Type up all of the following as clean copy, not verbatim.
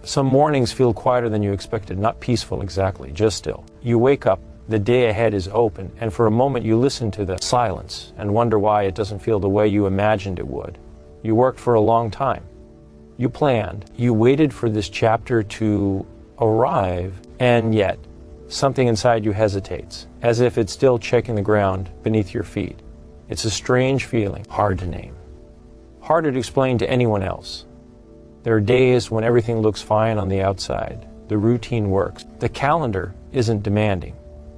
Some mornings feel quieter than you expected, not peaceful exactly, just still. You wake up, the day ahead is open, and for a moment you listen to the silence and wonder why it doesn't feel the way you imagined it would. You worked for a long time. You planned. You waited for this chapter to arrive, and yet something inside you hesitates, as if it's still checking the ground beneath your feet. It's a strange feeling, hard to name, harder to explain to anyone else. There are days when everything looks fine on the outside. The routine works. The calendar isn't demanding.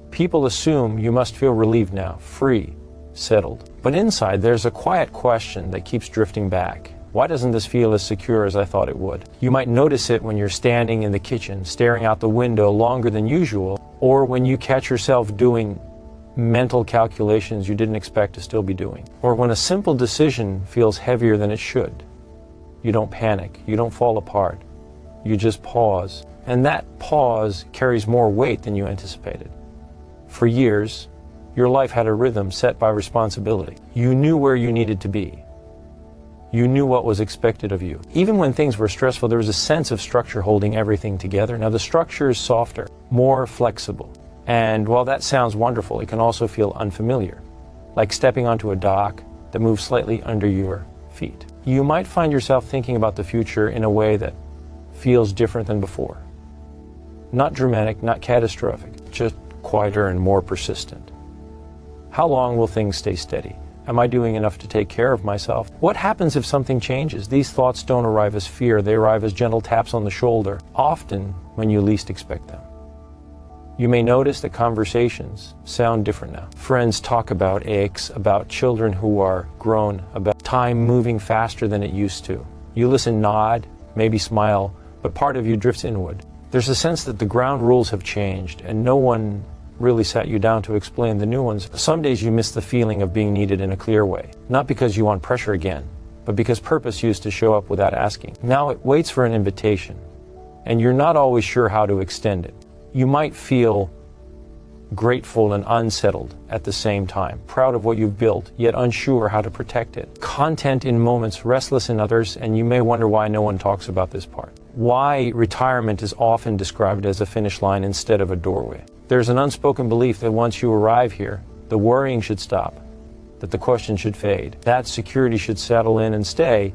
People assume you must feel relieved now, free, settled. But inside there's a quiet question that keeps drifting back. Why doesn't this feel as secure as I thought it would? You might notice it when you're standing in the kitchen, staring out the window longer than usual, or when you catch yourself doing mental calculations you didn't expect to still be doing, or when a simple decision feels heavier than it should. You don't panic, you don't fall apart, you just pause, and that pause carries more weight than you anticipated. For years, your life had a rhythm set by responsibility. You knew where you needed to be. You knew what was expected of you. Even when things were stressful, there was a sense of structure holding everything together. Now the structure is softer, more flexible. And while that sounds wonderful, it can also feel unfamiliar, like stepping onto a dock that moves slightly under your feet. You might find yourself thinking about the future in a way that feels different than before. Not dramatic, not catastrophic, just quieter and more persistent. How long will things stay steady? Am I doing enough to take care of myself? What happens if something changes? These thoughts don't arrive as fear, they arrive as gentle taps on the shoulder, often when you least expect them. You may notice that conversations sound different now. Friends talk about aches, about children who are grown, about time moving faster than it used to. You listen, nod, maybe smile, but part of you drifts inward. There's a sense that the ground rules have changed and no one really sat you down to explain the new ones. Some days you miss the feeling of being needed in a clear way, not because you want pressure again, but because purpose used to show up without asking. Now it waits for an invitation, and you're not always sure how to extend it. You might feel grateful and unsettled at the same time, proud of what you've built, yet unsure how to protect it. Content in moments, restless in others, and you may wonder why no one talks about this part. Why retirement is often described as a finish line instead of a doorway. There's an unspoken belief that once you arrive here, the worrying should stop, that the question should fade, that security should settle in and stay.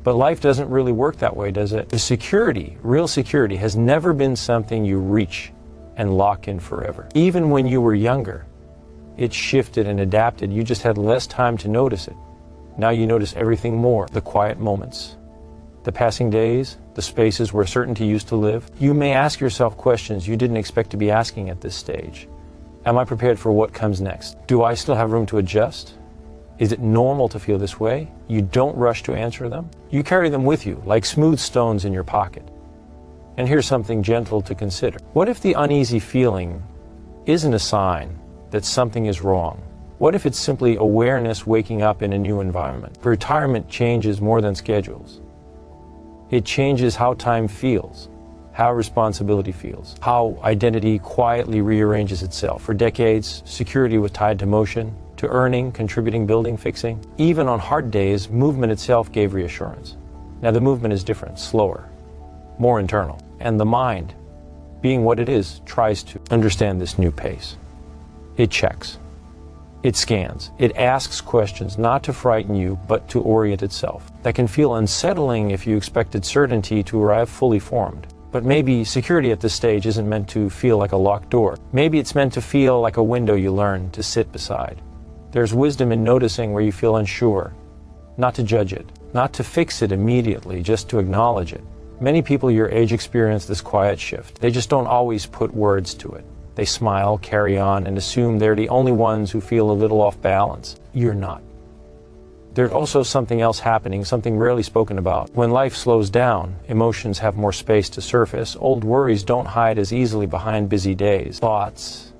But life doesn't really work that way, does it? The security, real security, has never been something you reach and lock in forever. Even when you were younger, it shifted and adapted. You just had less time to notice it. Now you notice everything more. The quiet moments, the passing days, the spaces where certainty used to live. You may ask yourself questions you didn't expect to be asking at this stage. Am I prepared for what comes next? Do I still have room to adjust? Is it normal to feel this way? You don't rush to answer them. You carry them with you like smooth stones in your pocket. And here's something gentle to consider. What if the uneasy feeling isn't a sign that something is wrong? What if it's simply awareness waking up in a new environment? Retirement changes more than schedules. It changes how time feels, how responsibility feels, how identity quietly rearranges itself. For decades, security was tied to motion, to earning, contributing, building, fixing. Even on hard days, movement itself gave reassurance. Now the movement is different, slower, more internal. And the mind, being what it is, tries to understand this new pace. It checks. It scans. It asks questions, not to frighten you, but to orient itself. That can feel unsettling if you expected certainty to arrive fully formed. But maybe security at this stage isn't meant to feel like a locked door. Maybe it's meant to feel like a window you learn to sit beside. There's wisdom in noticing where you feel unsure, not to judge it, not to fix it immediately, just to acknowledge it. Many people your age experience this quiet shift. They just don't always put words to it. They smile, carry on, and assume they're the only ones who feel a little off balance. You're not. There's also something else happening, something rarely spoken about. When life slows down, emotions have more space to surface. Old worries don't hide as easily behind busy days. Thoughts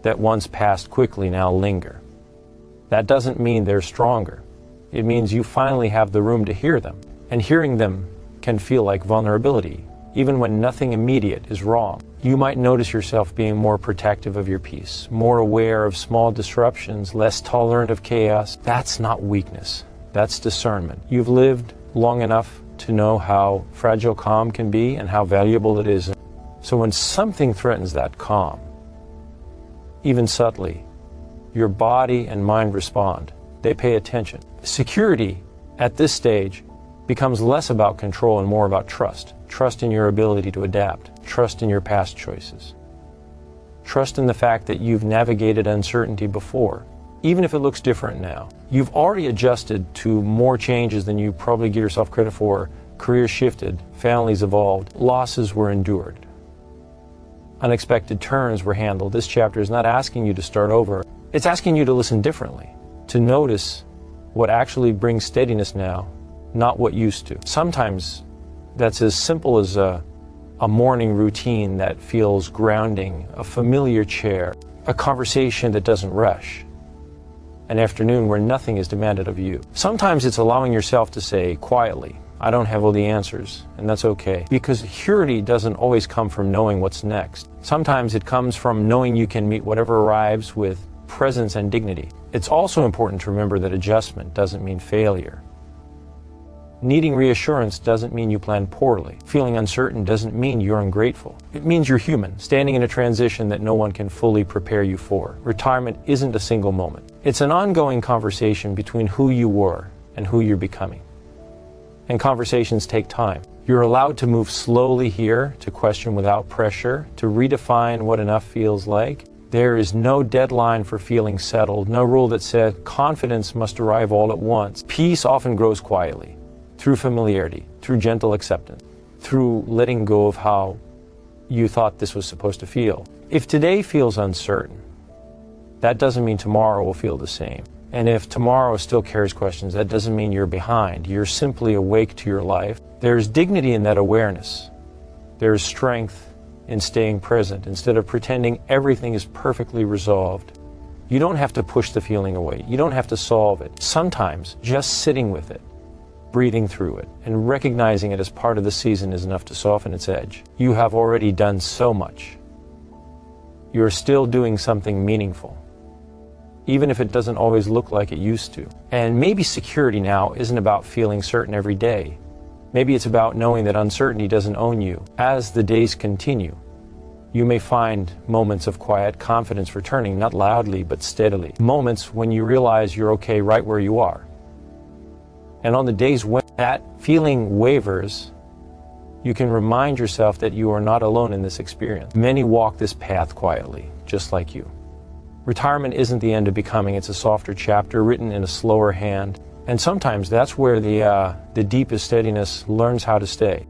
that once passed quickly now linger. That doesn't mean they're stronger. It means you finally have the room to hear them. And hearing them can feel like vulnerability, even when nothing immediate is wrong. You might notice yourself being more protective of your peace, more aware of small disruptions, less tolerant of chaos. That's not weakness. That's discernment. You've lived long enough to know how fragile calm can be and how valuable it is. So when something threatens that calm, even subtly, your body and mind respond. They pay attention. Security at this stage becomes less about control and more about trust. Trust in your ability to adapt. Trust in your past choices. Trust in the fact that you've navigated uncertainty before, even if it looks different now. You've already adjusted to more changes than you probably give yourself credit for. Careers shifted, families evolved, losses were endured. Unexpected turns were handled. This chapter is not asking you to start over. It's asking you to listen differently, to notice what actually brings steadiness now, not what used to. Sometimes that's as simple as a morning routine that feels grounding, a familiar chair, a conversation that doesn't rush, an afternoon where nothing is demanded of you. Sometimes it's allowing yourself to say quietly, I don't have all the answers, and that's okay. Because security doesn't always come from knowing what's next. Sometimes it comes from knowing you can meet whatever arrives with presence and dignity. It's also important to remember that adjustment doesn't mean failure. Needing reassurance doesn't mean you plan poorly. Feeling uncertain doesn't mean you're ungrateful. It means you're human, standing in a transition that no one can fully prepare you for. Retirement isn't a single moment. It's an ongoing conversation between who you were and who you're becoming. And conversations take time. You're allowed to move slowly here, to question without pressure, to redefine what enough feels like. There is no deadline for feeling settled, no rule that says confidence must arrive all at once. Peace often grows quietly, through familiarity, through gentle acceptance, through letting go of how you thought this was supposed to feel. If today feels uncertain, that doesn't mean tomorrow will feel the same. And if tomorrow still carries questions, that doesn't mean you're behind. You're simply awake to your life. There's dignity in that awareness. There's strength in staying present instead of pretending everything is perfectly resolved. You don't have to push the feeling away. You don't have to solve it. Sometimes just sitting with it, breathing through it, and recognizing it as part of the season is enough to soften its edge. You have already done so much. You're still doing something meaningful, even if it doesn't always look like it used to. And maybe security now isn't about feeling certain every day. Maybe it's about knowing that uncertainty doesn't own you. As the days continue, you may find moments of quiet confidence returning, not loudly but steadily. Moments when you realize you're okay right where you are. And on the days when that feeling wavers, you can remind yourself that you are not alone in this experience. Many walk this path quietly, just like you. Retirement isn't the end of becoming, it's a softer chapter written in a slower hand. And sometimes that's where the deepest steadiness learns how to stay.